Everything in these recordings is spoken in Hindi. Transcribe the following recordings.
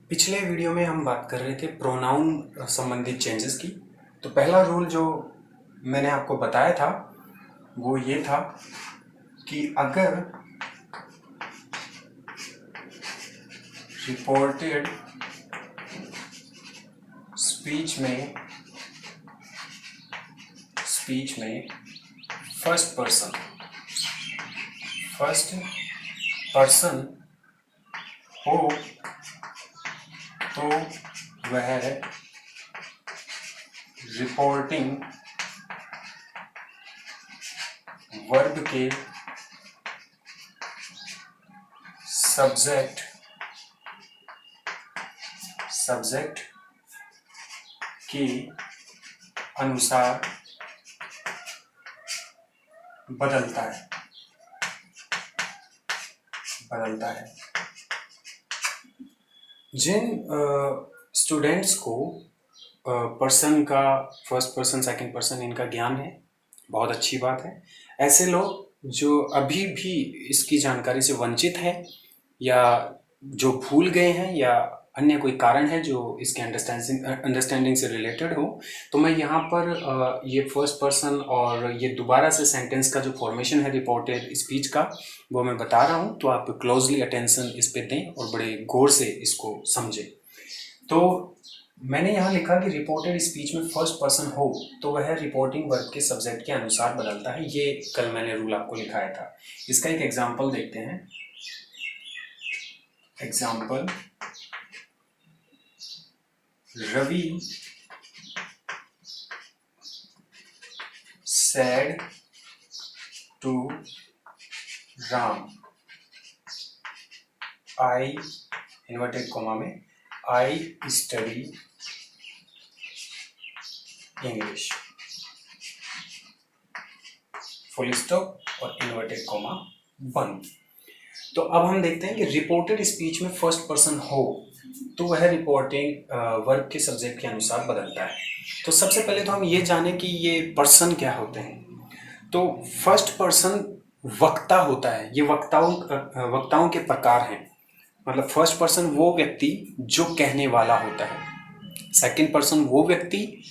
पिछले वीडियो में हम बात कर रहे थे प्रोनाउन संबंधित चेंजेस की। तो पहला रूल जो मैंने आपको बताया था वो ये था कि अगर रिपोर्टेड स्पीच में फर्स्ट पर्सन हो तो वह रिपोर्टिंग वर्ब के सब्जेक्ट के अनुसार बदलता है। जिन स्टूडेंट्स को पर्सन का फर्स्ट पर्सन सेकंड पर्सन इनका ज्ञान है, बहुत अच्छी बात है। ऐसे लोग जो अभी भी इसकी जानकारी से वंचित हैं या जो भूल गए हैं या अन्य कोई कारण है जो इसके अंडरस्टैंडिंग से रिलेटेड हो, तो मैं यहाँ पर ये फर्स्ट पर्सन और ये दोबारा से सेंटेंस का जो फॉर्मेशन है रिपोर्टेड स्पीच का वो मैं बता रहा हूँ। तो आप क्लोजली अटेंशन इस पे दें और बड़े गौर से इसको समझें। तो मैंने यहाँ लिखा कि रिपोर्टेड स्पीच में फर्स्ट पर्सन हो तो वह रिपोर्टिंग वर्ब के सब्जेक्ट के अनुसार बदलता है। ये कल मैंने रूल आपको लिखाया था। इसका एक एग्जाम्पल देखते हैं। Example, Ravi said to Ram, I inverted comma में I study English, full stop और इन्वर्टेड कॉमा बंद। तो अब हम देखते हैं कि रिपोर्टेड स्पीच में फर्स्ट पर्सन हो तो वह रिपोर्टिंग वर्ब के सब्जेक्ट के अनुसार बदलता है। तो सबसे पहले तो हम ये जानें कि ये पर्सन क्या होते हैं। तो फर्स्ट पर्सन वक्ता होता है। ये वक्ताओं के प्रकार हैं। मतलब फर्स्ट पर्सन वो व्यक्ति जो कहने वाला होता है, सेकंड पर्सन वो व्यक्ति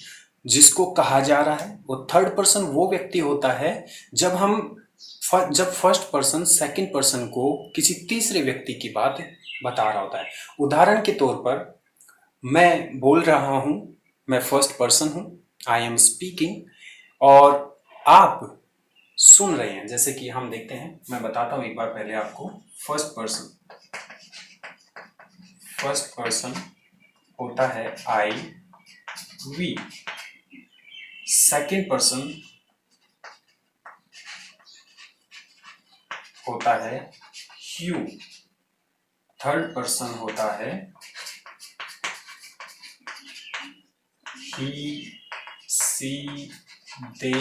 जिसको कहा जा रहा है, और थर्ड पर्सन वो व्यक्ति होता है जब फर्स्ट पर्सन सेकंड पर्सन को किसी तीसरे व्यक्ति की बात बता रहा होता है। उदाहरण के तौर पर मैं बोल रहा हूं, मैं फर्स्ट पर्सन हूं, आई एम स्पीकिंग, और आप सुन रहे हैं। जैसे कि हम देखते हैं, मैं बताता हूं एक बार पहले आपको। फर्स्ट पर्सन होता है आई, वी। सेकंड पर्सन होता है यू। थर्ड पर्सन होता है ही, सी, दे,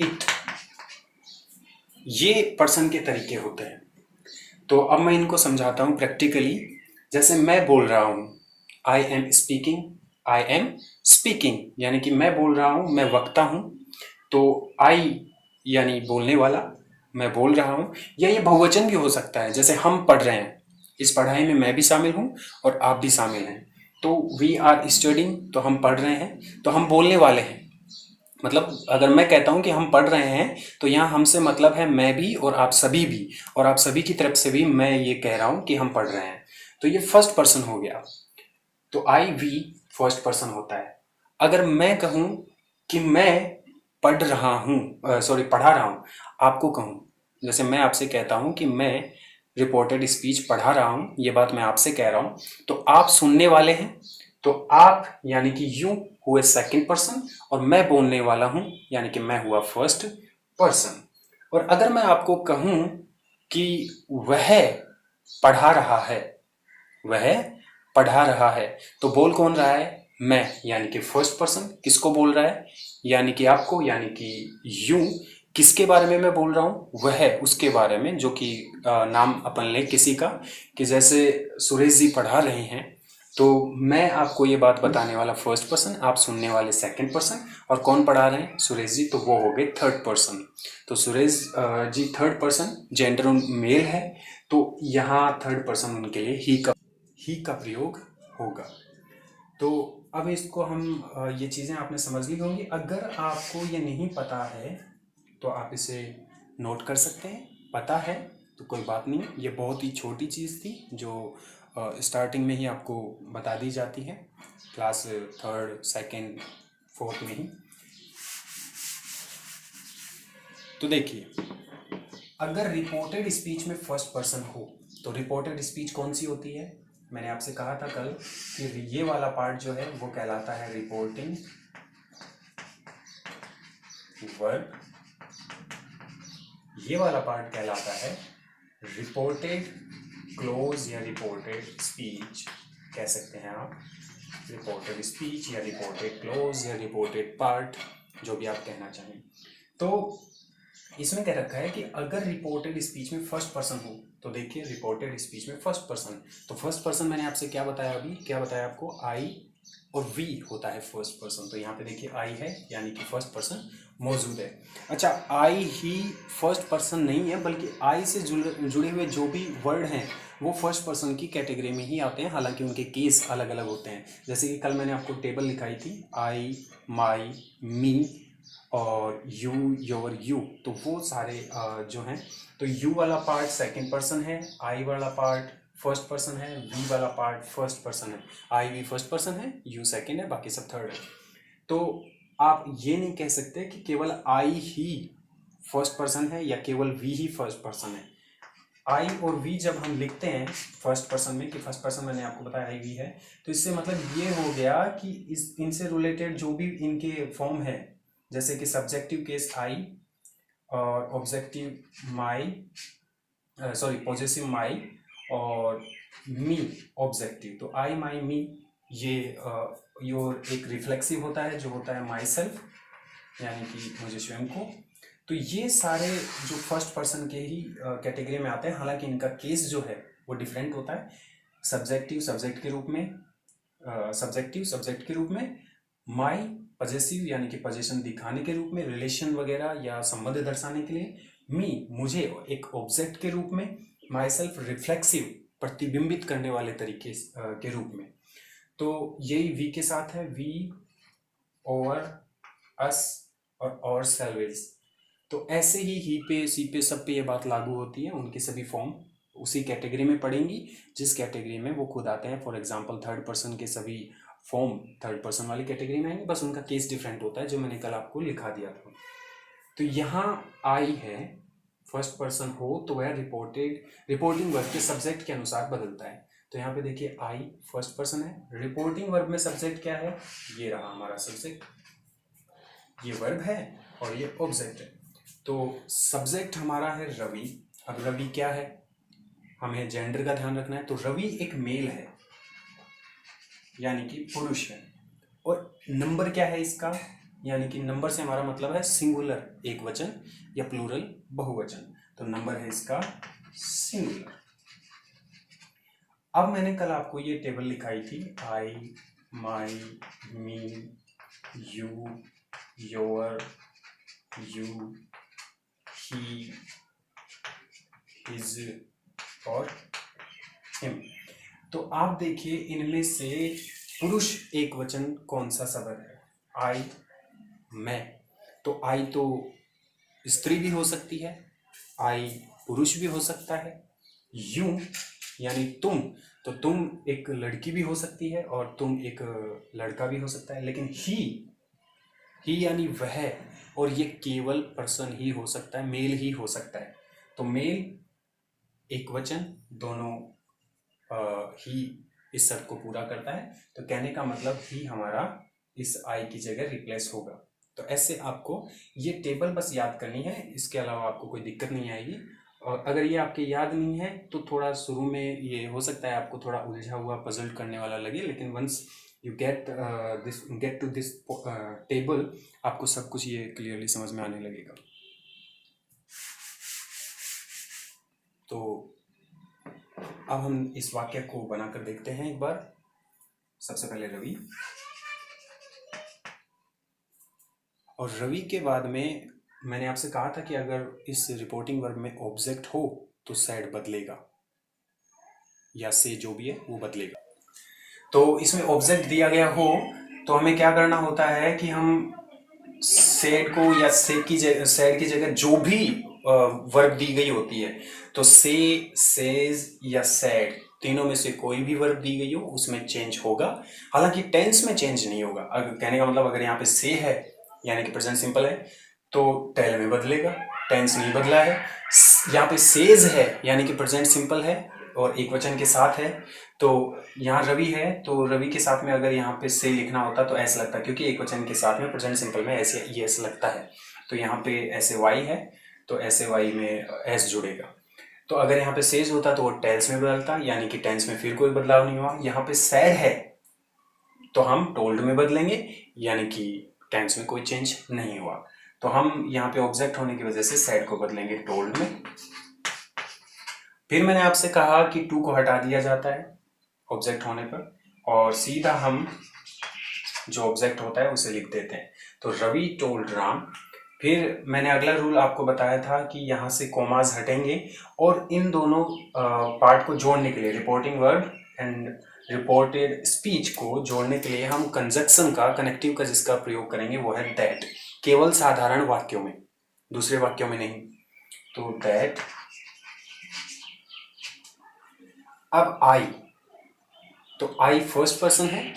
इट। ये पर्सन के तरीके होते हैं। तो अब मैं इनको समझाता हूं प्रैक्टिकली। जैसे मैं बोल रहा हूं, आई एम स्पीकिंग, यानी कि मैं बोल रहा हूं, मैं वक्ता हूं। तो आई यानी बोलने वाला, मैं बोल रहा हूं। या ये बहुवचन भी हो सकता है। जैसे हम पढ़ रहे हैं, इस पढ़ाई में मैं भी शामिल हूं और आप भी शामिल हैं। तो वी आर स्टडिंग, तो हम पढ़ रहे हैं, तो हम बोलने वाले हैं। मतलब अगर मैं कहता हूं कि हम पढ़ रहे हैं तो यहाँ हमसे मतलब है मैं भी और आप सभी भी, और आप सभी की तरफ से भी मैं ये कह रहा हूं कि हम पढ़ रहे हैं। तो ये फर्स्ट पर्सन हो गया। तो आई, वी फर्स्ट पर्सन होता है। अगर मैं कहूं कि मैं पढ़ रहा हूं, पढ़ा रहा हूं, आपको कहूं, जैसे मैं आपसे कहता हूं कि मैं रिपोर्टेड स्पीच पढ़ा रहा हूं, ये बात मैं आपसे कह रहा हूं, तो आप सुनने वाले हैं। तो आप यानी कि यू हुए सेकंड पर्सन और मैं बोलने वाला हूं यानी कि मैं हुआ फर्स्ट पर्सन। और अगर मैं आपको कहूं कि वह पढ़ा रहा है, तो बोल कौन रहा है? मैं, यानी कि फर्स्ट पर्सन। किसको बोल रहा है? यानी कि आपको, यानी कि यू। किसके बारे में मैं बोल रहा हूं? वह, उसके बारे में, जो कि नाम अपन ले किसी का, कि जैसे सुरेश जी पढ़ा रहे हैं, तो मैं आपको ये बात बताने वाला फर्स्ट पर्सन, आप सुनने वाले सेकंड पर्सन, और कौन पढ़ा रहे हैं? सुरेश जी, तो वो हो गए थर्ड पर्सन। तो Suresh ji third person, gender male है, तो यहाँ थर्ड पर्सन उनके लिए ही का प्रयोग होगा। तो अब इसको हम ये चीज़ें आपने समझ ली होंगी। अगर आपको ये नहीं पता है तो आप इसे नोट कर सकते हैं। पता है तो कोई बात नहीं, ये बहुत ही छोटी चीज़ थी जो स्टार्टिंग में ही आपको बता दी जाती है, क्लास थर्ड सेकंड फोर्थ में ही। तो देखिए, अगर रिपोर्टेड स्पीच में फर्स्ट पर्सन हो तो रिपोर्टेड स्पीच कौन सी होती है? मैंने आपसे कहा था कल कि ये वाला पार्ट जो है वो कहलाता है रिपोर्टिंग वर्ब, ये वाला पार्ट कहलाता है रिपोर्टेड क्लोज या रिपोर्टेड स्पीच कह सकते हैं आप। रिपोर्टेड स्पीच या रिपोर्टेड क्लोज या रिपोर्टेड पार्ट, जो भी आप कहना चाहें। तो इसमें कह रखा है कि अगर रिपोर्टेड स्पीच में फर्स्ट पर्सन हो तो देखिए, रिपोर्टेड स्पीच में फर्स्ट पर्सन, तो फर्स्ट पर्सन मैंने आपसे क्या बताया, अभी क्या बताया आपको, आई और वी होता है फर्स्ट पर्सन। तो यहाँ पे देखिए आई है, यानी कि फर्स्ट पर्सन मौजूद है। अच्छा, आई ही फर्स्ट पर्सन नहीं है, बल्कि आई से जुड़े हुए जो भी वर्ड हैं वो फर्स्ट पर्सन की कैटेगरी में ही आते हैं, हालांकि उनके केस अलग अलग होते हैं। जैसे कि कल मैंने आपको टेबल लिखाई थी, आई, माई, मी और यू, योर, यू, तो वो सारे जो हैं, तो यू वाला पार्ट सेकंड पर्सन है, आई वाला पार्ट फर्स्ट पर्सन है, वी वाला पार्ट फर्स्ट पर्सन है। आई वी फर्स्ट पर्सन है, यू सेकंड है, बाकी सब थर्ड है। तो आप ये नहीं कह सकते कि केवल आई ही फर्स्ट पर्सन है या केवल वी ही फर्स्ट पर्सन है। आई और वी जब हम लिखते हैं फर्स्ट पर्सन में, कि फर्स्ट पर्सन मैंने आपको बताया आई वी है, तो इससे मतलब ये हो गया कि इस इनसे रिलेटेड जो भी इनके फॉर्म है, जैसे कि सब्जेक्टिव केस आई और ऑब्जेक्टिव माई, सॉरी पॉजेसिव माई और मी ऑब्जेक्टिव, तो आई माई मी ये योर एक रिफ्लेक्सिव होता है जो होता है माई सेल्फ, यानी कि मुझे स्वयं को। तो ये सारे जो फर्स्ट पर्सन के ही कैटेगरी में आते हैं, हालांकि इनका केस जो है वो डिफरेंट होता है। सब्जेक्टिव सब्जेक्ट के रूप में, सब्जेक्टिव सब्जेक्ट के रूप में, माई पजेसिव यानी कि पजेशन दिखाने के रूप में, रिलेशन वगैरह या संबंध दर्शाने के लिए, मी मुझे एक ऑब्जेक्ट के रूप में, माई सेल्फ रिफ्लेक्सिव प्रतिबिंबित करने वाले तरीके के रूप में। तो यही वी के साथ है, वी, ओवर, अस और सेल्वेज। तो ऐसे ही पे, सी पे, सब पे ये बात लागू होती है, उनके सभी फॉर्म उसी कैटेगरी में पड़ेंगी जिस कैटेगरी में वो खुद आते हैं। फॉर एग्जांपल थर्ड पर्सन के सभी फॉर्म थर्ड पर्सन वाली कैटेगरी में आएंगे, बस उनका केस डिफरेंट होता है, जो मैंने कल आपको लिखा दिया था। तो यहाँ आई है, फर्स्ट पर्सन हो तो वह रिपोर्टिंग वर्ब के सब्जेक्ट के अनुसार बदलता है। तो यहाँ पे देखिए आई फर्स्ट पर्सन है, रिपोर्टिंग वर्ब में सब्जेक्ट क्या है, ये रहा हमारा सब्जेक्ट, ये वर्ब है और ये ऑब्जेक्ट है। तो सब्जेक्ट हमारा है रवि। अब रवि क्या है, हमें जेंडर का ध्यान रखना है, तो रवि एक मेल है यानी कि पुरुष है। और नंबर क्या है इसका, यानी कि नंबर से हमारा मतलब है सिंगुलर एक वचन या प्लूरल बहुवचन, तो नंबर है इसका सिंगुलर। अब मैंने कल आपको ये टेबल लिखाई थी, I, my, me, you, your, you, he, his और हिम। तो आप देखिए इनमें से पुरुष एक वचन कौन सा शब्द है, आई, मैं। तो आई तो स्त्री भी हो सकती है, आई पुरुष भी हो सकता है। यू यानी तुम, तो तुम एक लड़की भी हो सकती है और तुम एक लड़का भी हो सकता है। लेकिन ही यानी वह, और ये केवल पर्सन ही हो सकता है, मेल ही हो सकता है। तो मेल एक वचन दोनों ही इस शर्त को पूरा करता है। तो कहने का मतलब ही हमारा इस आई की जगह रिप्लेस होगा। तो ऐसे आपको ये टेबल बस याद करनी है, इसके अलावा आपको कोई दिक्कत नहीं आएगी। और अगर ये आपके याद नहीं है तो थोड़ा शुरू में ये हो सकता है आपको थोड़ा उलझा हुआ पजल करने वाला लगे, लेकिन once you get to this table आपको सब कुछ ये क्लियरली समझ में आने लगेगा। तो अब हम इस वाक्य को बनाकर देखते हैं एक बार। सबसे पहले रवि, और रवि के बाद में मैंने आपसे कहा था कि अगर इस रिपोर्टिंग वर्ब में ऑब्जेक्ट हो तो सैड बदलेगा। या से जो भी है वो बदलेगा। तो इसमें ऑब्जेक्ट दिया गया हो तो हमें क्या करना होता है कि हम सेड को या सेड की जगह जो भी वर्ब दी गई होती है, तो से, सेज या सेड, तीनों में से कोई भी वर्ब दी गई हो उसमें चेंज होगा। हालांकि टेंस में चेंज नहीं होगा। अगर कहने का मतलब अगर यहाँ पे से है यानी कि प्रेजेंट सिंपल है तो टेल में बदलेगा, टेंस नहीं बदला है। यहाँ पे सेज है यानी कि प्रेजेंट सिंपल है और एक वचन के साथ है, तो यहाँ रवि है तो रवि के साथ में अगर यहाँ पे से लिखना होता तो ऐसा लगता, क्योंकि एक वचन के साथ में प्रेजेंट सिंपल में ऐसे ये ऐसा लगता है। तो यहाँ पे ऐसे वाई है तो ऐसे वाई में एस जुड़ेगा। तो अगर यहाँ पे सेज होता तो वो टेल्स में बदलता, यानी कि टेंस में फिर कोई बदलाव नहीं हुआ। यहाँ पे सैड है तो हम टोल्ड में बदलेंगे, यानी कि टेंस में कोई चेंज नहीं हुआ। तो हम यहाँ पे ऑब्जेक्ट होने की वजह से सैड को बदलेंगे टोल्ड में। फिर मैंने आपसे कहा कि टू को हटा दिया जाता है ऑब्जेक्ट होने पर और सीधा हम जो ऑब्जेक्ट होता है उसे लिख देते हैं। तो रवि टोल्ड राम। फिर मैंने अगला रूल आपको बताया था कि यहाँ से कोमास हटेंगे और इन दोनों पार्ट को जोड़ने के लिए, reporting word and reported speech को जोड़ने के लिए हम कंजक्शन का, कनेक्टिव का जिसका प्रयोग करेंगे वो है दैट, केवल साधारण वाक्यों में, दूसरे वाक्यों में नहीं। तो दैट। अब आई, तो आई फर्स्ट पर्सन है,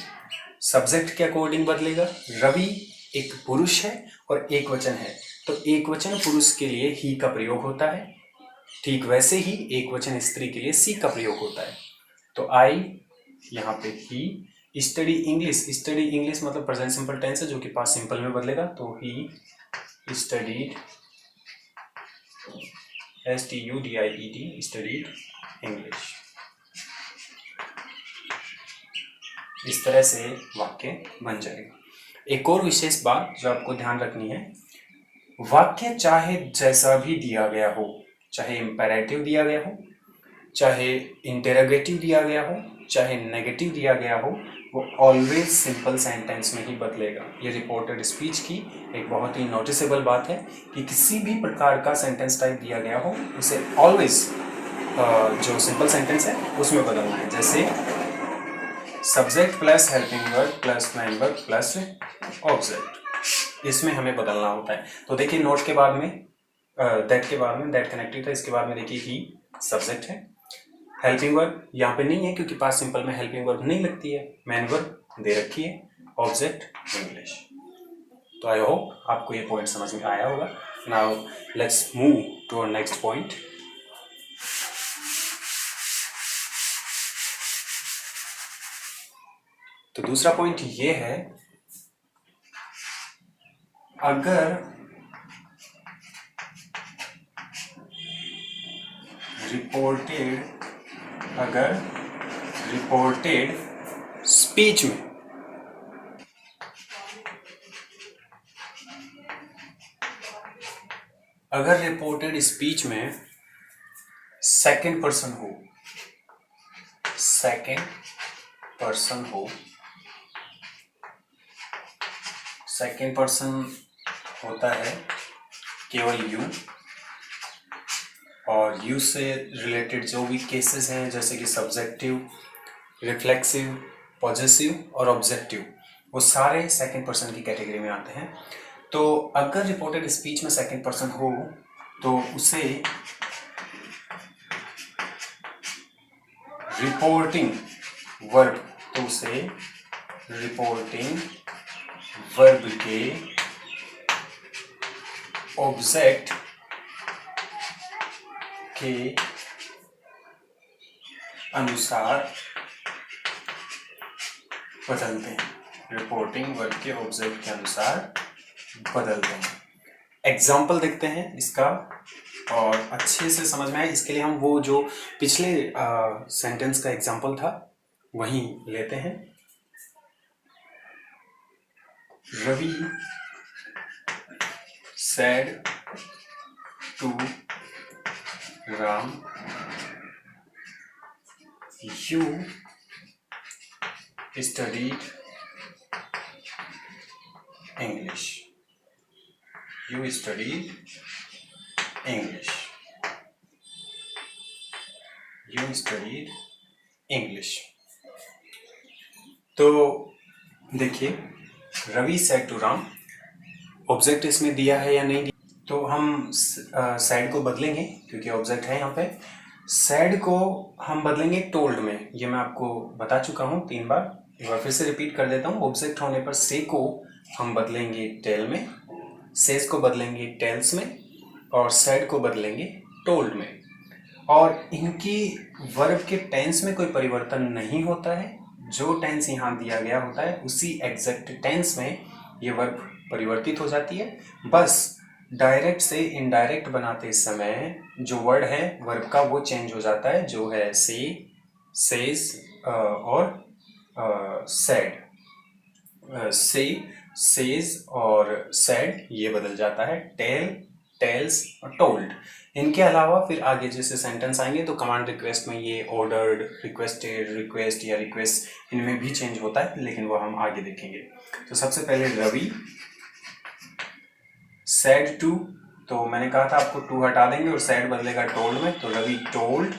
सब्जेक्ट के अकॉर्डिंग बदलेगा। रवि एक पुरुष है और एक वचन है, तो एक वचन पुरुष के लिए ही का प्रयोग होता है, ठीक वैसे ही एक वचन स्त्री के लिए सी का प्रयोग होता है। तो आई यहाँ पे ही। स्टडी इंग्लिश, स्टडी इंग्लिश मतलब प्रेजेंट सिंपल टेंस है जो कि पास्ट सिंपल में बदलेगा, तो he studied, STUDIED, studied English. इस तरह से वाक्य बन जाएगा। एक और विशेष बात जो आपको ध्यान रखनी है, वाक्य चाहे जैसा भी दिया गया हो, चाहे इंपेरेटिव दिया गया हो, चाहे इंटेरोगेटिव दिया गया हो, चाहे नेगेटिव दिया गया हो, वो ऑलवेज सिंपल सेंटेंस में ही बदलेगा। ये रिपोर्टेड स्पीच की एक बहुत ही नोटिसेबल बात है कि किसी भी प्रकार का सेंटेंस टाइप दिया गया हो उसे ऑलवेज जो सिंपल सेंटेंस है उसमें बदलना है। जैसे subject plus helping verb plus main verb plus object, इसमें हमें बदलना होता है। तो देखिए नोट के बाद में दैट के बाद में दैट कनेक्टिव था, इसके बाद में देखिए ही सब्जेक्ट है। हेल्पिंग वर्ब यहाँ पे नहीं है क्योंकि पास्ट सिंपल में हेल्पिंग वर्ब नहीं लगती है, मेन वर्ब दे रखी है, ऑब्जेक्ट इंग्लिश। तो आई होप आपको ये पॉइंट समझ में आया होगा। Now let's move to our next point. तो दूसरा पॉइंट ये है, अगर रिपोर्टेड स्पीच में सेकंड पर्सन होता है केवल यू, और यू से रिलेटेड जो भी केसेस हैं जैसे कि सब्जेक्टिव, रिफ्लेक्सिव, पॉजेसिव और ऑब्जेक्टिव, वो सारे सेकंड पर्सन की कैटेगरी में आते हैं। तो अगर रिपोर्टेड स्पीच में सेकंड पर्सन हो तो उसे रिपोर्टिंग वर्ब के ऑब्जेक्ट के अनुसार बदलते हैं। रिपोर्टिंग वर्ब के ऑब्जेक्ट के अनुसार बदलते हैं। एग्जाम्पल देखते हैं इसका और अच्छे से समझ में आए इसके लिए हम वो जो पिछले सेंटेंस का एग्जाम्पल था वहीं लेते हैं। Ravi said to Ram, you studied English. You studied English. You studied English. तो देखिए, Ravi said to Ram, object इसमें दिया है या नहीं दिया, तो हम सैड को बदलेंगे क्योंकि ऑब्जेक्ट है यहाँ पे। सैड को हम बदलेंगे टोल्ड में, ये मैं आपको बता चुका हूँ 3 बार, एक बार फिर से रिपीट कर देता हूँ। ऑब्जेक्ट होने पर से को हम बदलेंगे टेल में, सेज को बदलेंगे टेल्स में, और सैड को बदलेंगे टोल्ड में। और इनकी वर्ब के टेंस में कोई परिवर्तन नहीं होता है, जो टेंस यहाँ दिया गया होता है उसी एग्जैक्ट टेंस में ये वर्ब परिवर्तित हो जाती है। बस डायरेक्ट से इनडायरेक्ट बनाते समय जो वर्ड है वर्ब का वो चेंज हो जाता है, जो है से, सेज और सैड। से, सेज और सैड ये बदल जाता है, टेल, टेल्स और टोल्ड। इनके अलावा फिर आगे जैसे सेंटेंस आएंगे तो कमांड रिक्वेस्ट में ये ऑर्डर्ड, रिक्वेस्टेड, रिक्वेस्ट या रिक्वेस्ट इनमें भी चेंज होता है, लेकिन वो हम आगे देखेंगे। तो सबसे पहले रवि सैड टू, तो मैंने कहा था आपको टू हटा देंगे और सैड बदलेगा टोल्ड में, तो रवि टोल्ड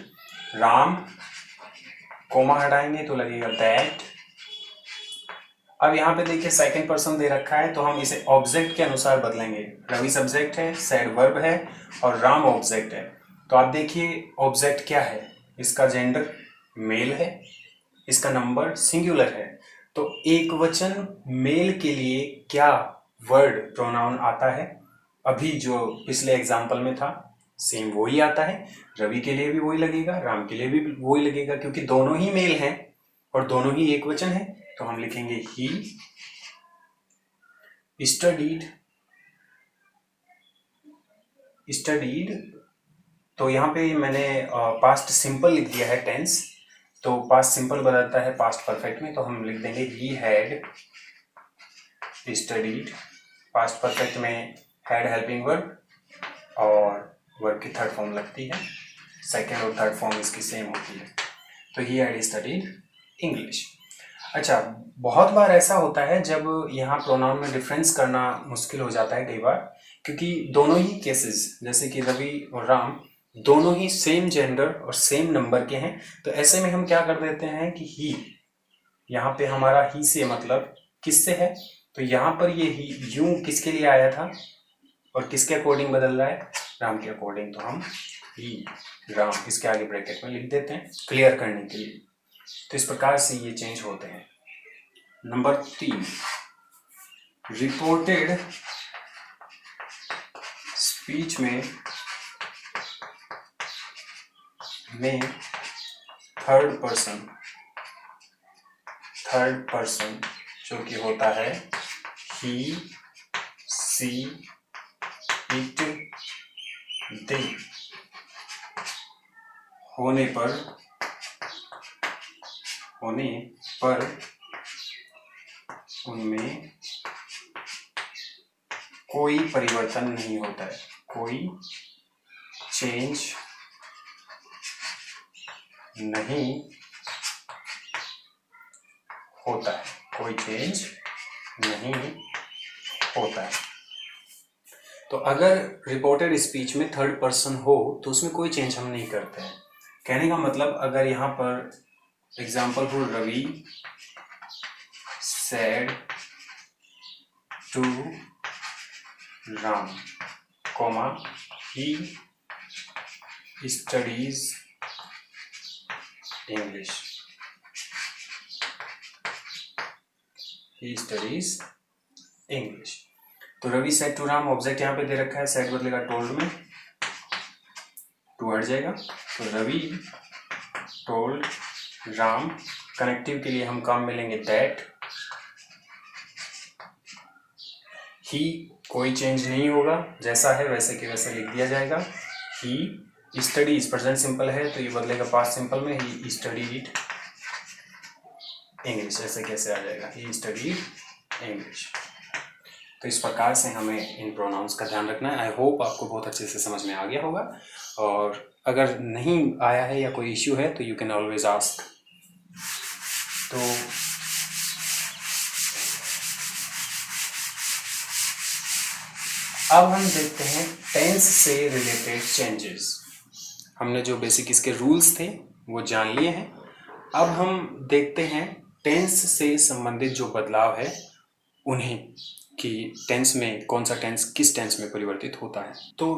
राम, कोमा हटाएंगे तो लगेगा दैट। अब यहाँ पे देखिए सेकंड पर्सन दे रखा है तो हम इसे ऑब्जेक्ट के अनुसार बदलेंगे। रवि सब्जेक्ट है, सैड वर्ब है और राम ऑब्जेक्ट है। तो आप देखिए ऑब्जेक्ट क्या है, इसका जेंडर मेल है, इसका नंबर सिंगुलर है। तो एक वचन मेल के लिए क्या वर्ड प्रोनाउन आता है, अभी जो पिछले एग्जाम्पल में था सेम वही आता है। रवि के लिए भी वही लगेगा, राम के लिए भी वही लगेगा, क्योंकि दोनों ही मेल हैं और दोनों ही एक वचन है। तो हम लिखेंगे ही स्टडीड, स्टडीड। तो यहाँ पे मैंने पास्ट सिंपल लिख दिया है टेंस, तो पास्ट सिंपल बदलता है पास्ट परफेक्ट में, तो हम लिख देंगे he had studied. Past perfect में हैड हेल्पिंग वर्ब और वर्ब की थर्ड फॉर्म लगती है, सेकेंड और थर्ड फॉर्म इसकी सेम होती है। तो ही हैड स्टडीड इंग्लिश। अच्छा, बहुत बार ऐसा होता है जब यहाँ प्रोनाउन में डिफरेंस करना मुश्किल हो जाता है कई बार, क्योंकि दोनों ही केसेस जैसे कि रवि और राम दोनों ही सेम जेंडर और सेम नंबर के हैं। तो ऐसे में हम क्या कर देते हैं कि ही, यहाँ पे हमारा ही से मतलब किससे है, तो यहाँ पर ये ही यूं किसके लिए आया था और किसके अकॉर्डिंग बदल रहा है, राम के अकॉर्डिंग। तो हम ही राम इसके आगे ब्रैकेट में लिख देते हैं क्लियर करने के लिए। तो इस प्रकार से ये चेंज होते हैं। नंबर 3, रिपोर्टेड स्पीच में थर्ड पर्सन जो कि होता है ही, सी, इट, दे होने पर उनमें कोई परिवर्तन नहीं होता है, कोई चेंज नहीं होता है, कोई चेंज नहीं होता है। तो अगर रिपोर्टेड स्पीच में थर्ड पर्सन हो तो उसमें कोई चेंज हम नहीं करते हैं। कहने का मतलब अगर यहाँ पर एग्जाम्पल हो Ravi said to Ram, comma, he studies English. He studies English. तो Ravi said to Ram, object यहाँ पे दे रखा है, सेड बदलेगा टोल्ड में, टू हट जाएगा। तो रवि टोल्ड राम, कनेक्टिव के लिए हम काम में लेंगे दैट। ही कोई चेंज नहीं होगा, जैसा है वैसे के वैसे लिख दिया जाएगा। ही स्टडीज प्रेजेंट सिंपल है तो ये बदलेगा पास्ट सिंपल में, ही स्टडीड इंग्लिश, ऐसे कैसे आ जाएगा, ही स्टडीड इंग्लिश। तो इस प्रकार से हमें इन प्रोनाउंस का ध्यान रखना है। आई होप आपको बहुत अच्छे से समझ में आ गया होगा, और अगर नहीं आया है या कोई इश्यू है तो यू कैन ऑलवेज आस्क। तो अब हम देखते हैं टेंस से रिलेटेड चेंजेस। हमने जो बेसिक इसके रूल्स थे वो जान लिए हैं। अब हम देखते हैं टेंस से संबंधित जो बदलाव है उन्हें, कि टेंस में कौन सा टेंस किस टेंस में परिवर्तित होता है। तो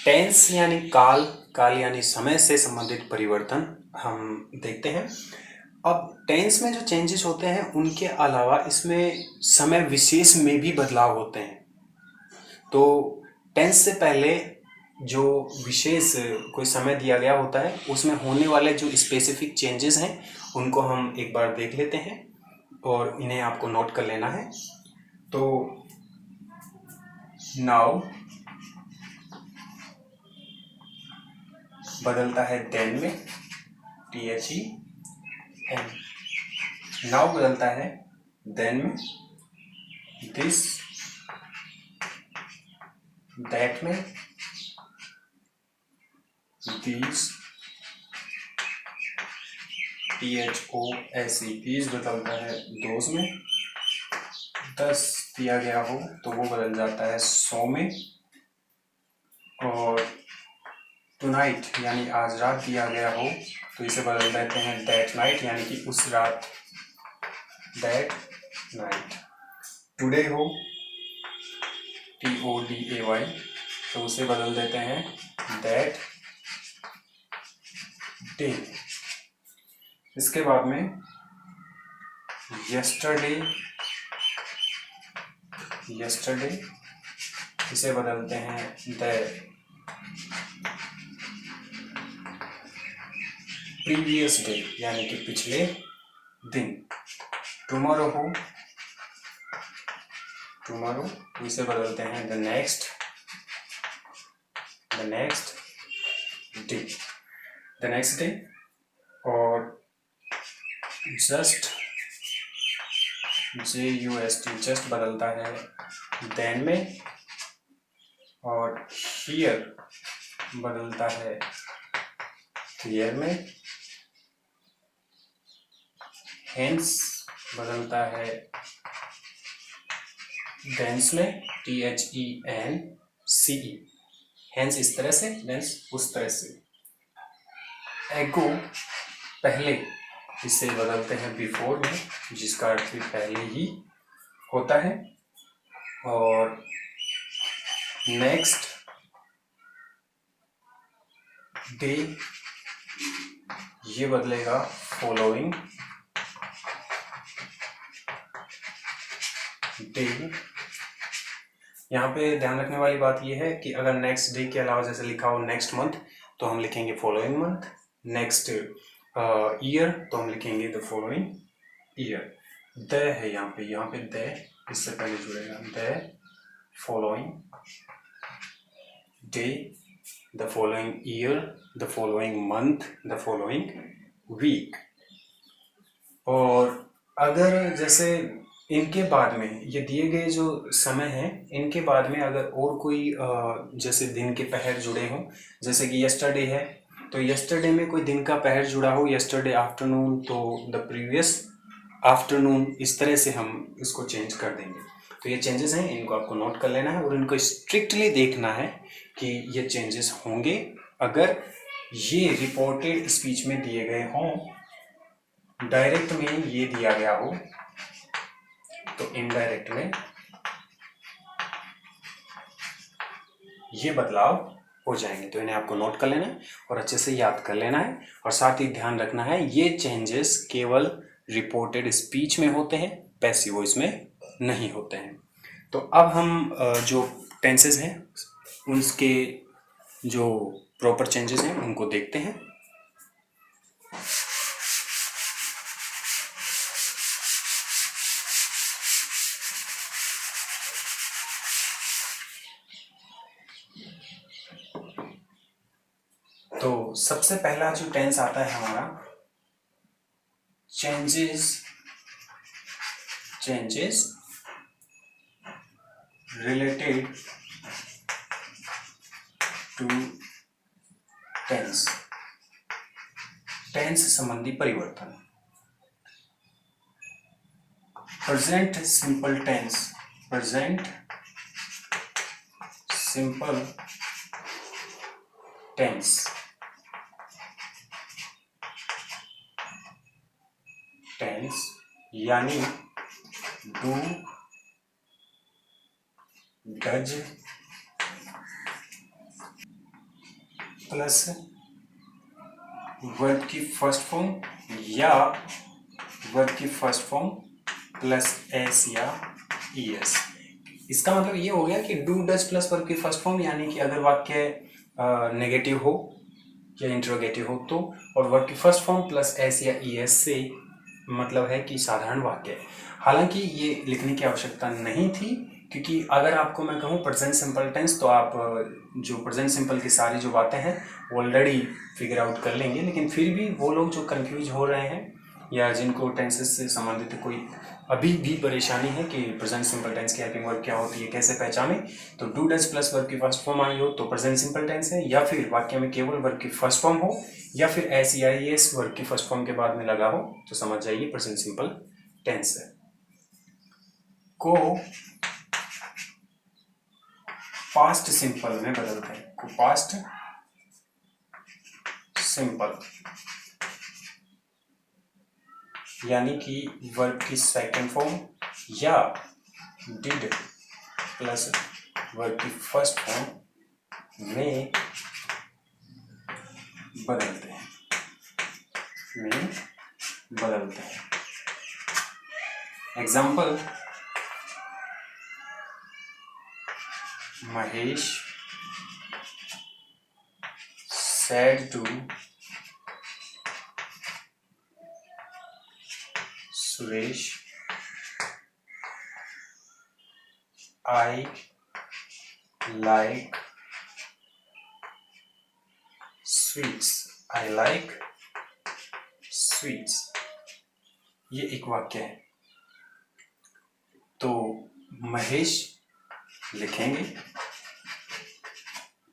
टेंस यानी काल, काल यानी समय से संबंधित परिवर्तन हम देखते हैं। अब टेंस में जो चेंजेस होते हैं उनके अलावा इसमें समय विशेष में भी बदलाव होते हैं। तो टेंस से पहले जो विशेष कोई समय दिया गया होता है उसमें होने वाले जो स्पेसिफिक चेंजेस हैं उनको हम एक बार देख लेते हैं और इन्हें आपको नोट कर लेना है। तो नाउ बदलता है देन में, THEN। नाउ बदलता है देन में, दिस, दैट में, these, THOSE, these बदलता है दोज में। 10 दिया गया हो तो वो बदल जाता है सो में। और टुनाइट यानी आज रात दिया गया हो तो इसे बदल देते हैं दैट नाइट, यानी कि उस रात, दैट नाइट। टुडे हो, TODAY, तो उसे बदल देते हैं दैट डे। इसके बाद में यस्टरडे, यस्टरडे, इसे बदलते हैं द प्रीवियस डे, यानी कि पिछले दिन। टुमारो हो, टुमारो, इसे बदलते हैं the next, the next day, the next day. और जस्ट, JUST, जस्ट बदलता है देन में। और हियर बदलता है हियर में। हेंस बदलता है देंस में, THENCE। हेंस इस तरह से, देंस उस तरह से। एगो पहले, इसे बदलते हैं बिफोर में, जिसका अर्थ भी पहले ही होता है। और नेक्स्ट डे, ये बदलेगा फॉलोइंग डे। यहाँ पे ध्यान रखने वाली बात यह है कि अगर नेक्स्ट डे के अलावा जैसे लिखा हो नेक्स्ट मंथ तो हम लिखेंगे फॉलोइंग मंथ। नेक्स्ट ईयर तो हम लिखेंगे द फॉलोइंग ईयर। द है यहाँ पे द इससे पहले जुड़ेगा, the following day, the following year, the following month, the following week. और अगर जैसे इनके बाद में ये दिए गए जो समय हैं इनके बाद में अगर और कोई जैसे दिन के पहर जुड़े हों, जैसे कि यस्टरडे है तो यस्टरडे में कोई दिन का पहर जुड़ा हो, यस्टरडे आफ्टरनून तो द प्रीवियस आफ्टरनून, इस तरह से हम इसको चेंज कर देंगे। तो ये चेंजेस हैं, इनको आपको नोट कर लेना है और इनको स्ट्रिक्टली देखना है कि ये चेंजेस होंगे। अगर ये रिपोर्टेड स्पीच में दिए गए हों, डायरेक्ट में ये दिया गया हो तो इनडायरेक्ट में ये बदलाव हो जाएंगे। तो इन्हें आपको नोट कर लेना है और अच्छे से याद कर लेना है। और साथ ही ध्यान रखना है ये चेंजेस केवल रिपोर्टेड स्पीच में होते हैं, पैसिव वॉइस में नहीं होते हैं। तो अब हम जो टेंसेस हैं उसके जो प्रॉपर चेंजेस हैं उनको देखते हैं। तो सबसे पहला जो टेंस आता है हमारा changes related to tense, tense संबंधी परिवर्तन। Present simple tense, present simple tense tense यानी डू, डज प्लस वर्ब की फर्स्ट फॉर्म या वर्ब की फर्स्ट फॉर्म प्लस एस या ईएस। इसका मतलब ये हो गया कि डू डज प्लस वर्ब की फर्स्ट फॉर्म, यानी कि अगर वाक्य नेगेटिव हो या इंट्रोगेटिव हो तो, और वर्ब की फर्स्ट फॉर्म प्लस एस या ईएस से मतलब है कि साधारण वाक्य है। हालांकि ये लिखने की आवश्यकता नहीं थी, क्योंकि अगर आपको मैं कहूँ प्रेजेंट सिंपल टेंस तो आप जो प्रेजेंट सिंपल की सारी जो बातें हैं वो ऑलरेडी फिगर आउट कर लेंगे, लेकिन फिर भी वो लोग जो कंफ्यूज हो रहे हैं या जिनको टेंसेस से संबंधित कोई अभी भी परेशानी है कि प्रेजेंट सिंपल टेंस की हेल्पिंग वर्ब क्या होती है, कैसे पहचाने, तो डू डज प्लस वर्ब की फर्स्ट फॉर्म आई हो तो प्रेजेंट सिंपल टेंस है, या फिर वाक्य में केवल वर्ब की फर्स्ट फॉर्म हो, या फिर एस या एस वर्ब की फर्स्ट फॉर्म के बाद में लगा हो, तो समझ जाइए प्रेजेंट सिंपल टेंस है। को पास्ट सिंपल में बदलते हैं, को पास्ट सिंपल यानी कि वर्ब की सेकंड फॉर्म या डिड प्लस वर्ब की फर्स्ट फॉर्म में बदलते हैं, example, Mahesh said to Suresh I like sweets, I like sweets। ये एक वाक्य है। तो महेश लिखेंगे,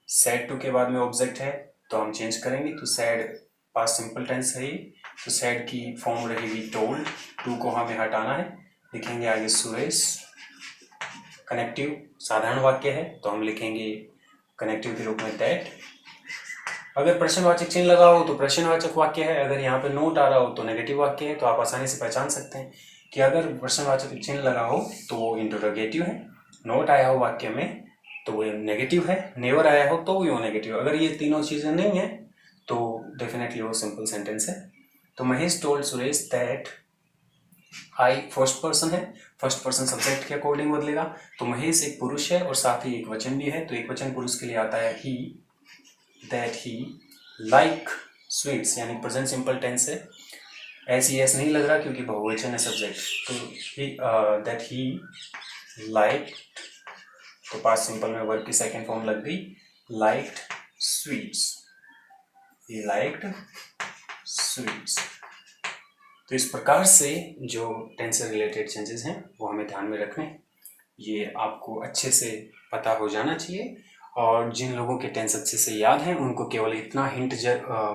सैड टू के बाद में ऑब्जेक्ट है तो हम चेंज करेंगे, तो सैड पास्ट सिंपल टेंस है, तो सैड की फॉर्म रहेगी टोल्ड, टू को हमें हटाना है, लिखेंगे आगे सुरेश। कनेक्टिव साधारण वाक्य है तो हम लिखेंगे कनेक्टिव के रूप में दैट। अगर प्रश्नवाचक चिन्ह लगा हो तो प्रश्नवाचक वाक्य है, अगर यहाँ पे नोट आ रहा हो तो नेगेटिव वाक्य है। तो आप आसानी से पहचान सकते हैं कि अगर प्रश्नवाचक चिन्ह लगा हो तो वो इंटरोगेटिव है, नोट आया हो वाक्य में तो वो नेगेटिव है, नेवर आया हो तो वो नेगेटिव। अगर ये तीनों चीजें नहीं है तो डेफिनेटली वो सिंपल सेंटेंस है। तो Mahesh told Suresh that I first person है, फर्स्ट पर्सन सब्जेक्ट के अकॉर्डिंग बदलेगा, तो महेश एक पुरुष है और साथ ही एक वचन भी है, तो एक वचन पुरुष के लिए आता है ही, दैट ही लाइक स्वीट्स, यानी प्रेजेंट सिंपल टेंस है, एस ई एस नहीं लग रहा क्योंकि बहुवचन है सब्जेक्ट, तो दैट ही लाइक, तो पास्ट सिंपल में वर्ब की सेकंड फॉर्म लग गई, liked sweets, he liked sweets. तो इस प्रकार से जो टेंस से रिलेटेड चेंजेस हैं वो हमें ध्यान में रखने, ये आपको अच्छे से पता हो जाना चाहिए। और जिन लोगों के टेंस अच्छे से याद हैं उनको केवल इतना हिंट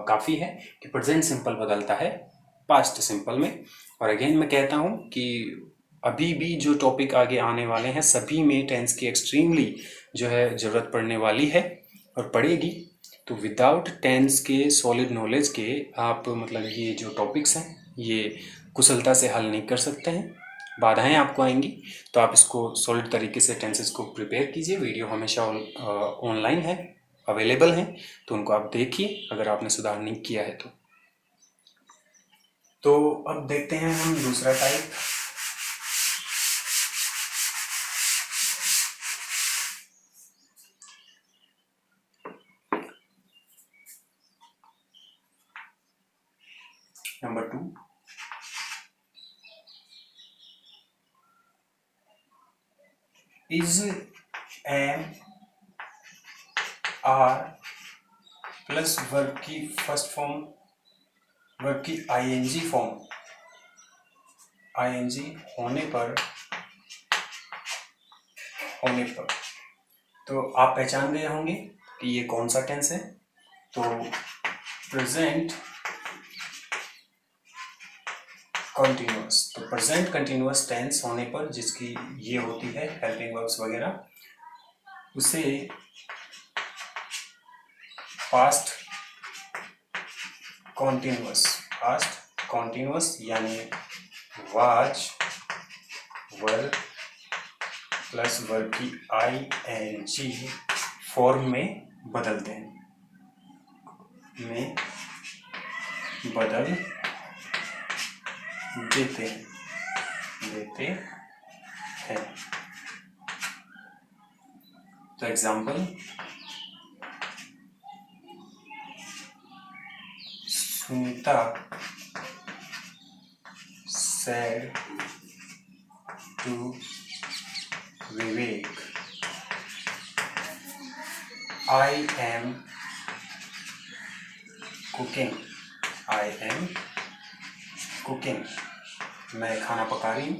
काफ़ी है कि प्रेजेंट सिंपल बदलता है पास्ट सिंपल में। और अगेन मैं कहता हूँ कि अभी भी जो टॉपिक आगे आने वाले हैं सभी में टेंस की एक्सट्रीमली जो है ज़रूरत पड़ने वाली है और पड़ेगी। तो विदाउट टेंस के सॉलिड नॉलेज के आप मतलब ये जो टॉपिक्स हैं ये कुशलता से हल नहीं कर सकते हैं, बाधाएं आपको आएंगी। तो आप इसको सॉलिड तरीके से टेंसेस को प्रिपेयर कीजिए। वीडियो हमेशा ऑनलाइन है, अवेलेबल हैं, तो उनको आप देखिए अगर आपने सुधार नहीं किया है तो अब देखते हैं हम दूसरा type. Number 2, is, am, are plus verb की फर्स्ट फॉर्म, वर्ब की आईएनजी फॉर्म, आईएनजी होने पर तो आप पहचान गए होंगे कि ये कौन सा टेंस है। तो प्रेजेंट कंटिन्यूअस, तो प्रेजेंट कंटिन्यूअस टेंस होने पर जिसकी ये होती है हेल्पिंग वर्ब्स वगैरह, उसे पास्ट कंटिन्यूअस, पास्ट कॉन्टिन्यूस यानी वाज वर्ब प्लस वर्ब की ing फॉर्म में बदलते हैं, में बदल देते हैं। तो example, Sunita said to Vivek, I am cooking. मैं खाना पका रही हूँ।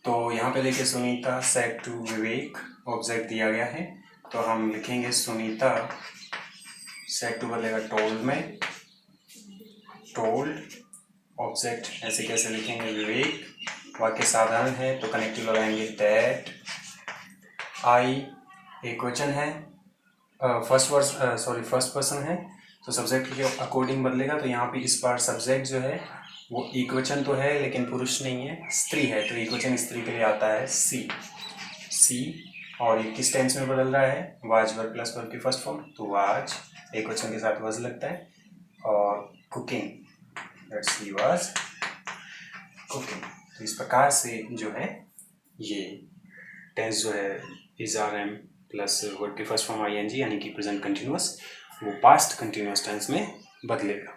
तो यहाँ पे देखिए Sunita said to Vivek object दिया गया है, तो हम लिखेंगे सुनीता said to बदलेगा told में, told ऑब्जेक्ट ऐसे कैसे लिखेंगे, विवेक वाक्य साधारण है तो कनेक्टिव लगाएंगे दैट, आई एक वचन है, फर्स्ट पर्सन है तो सब्जेक्ट के अकॉर्डिंग बदलेगा। तो यहाँ पे इस बार सब्जेक्ट जो है वो एक वचन तो है लेकिन पुरुष नहीं है, स्त्री है, तो एक वचन स्त्री के लिए आता है सी। और ये किस टेंस में बदल रहा है, वाज वर्ब प्लस वर्ब की फर्स्ट फॉर्म, तो वाज एक वचन के साथ वज लगता है, और cooking that's he was cooking. तो इस प्रकार से जो है ये टेंस जो है is are am plus verb की फर्स्ट फॉर्म ing यानी कि प्रेजेंट कंटिन्यूअस, वो पास्ट कंटिन्यूअस टेंस में बदलेगा।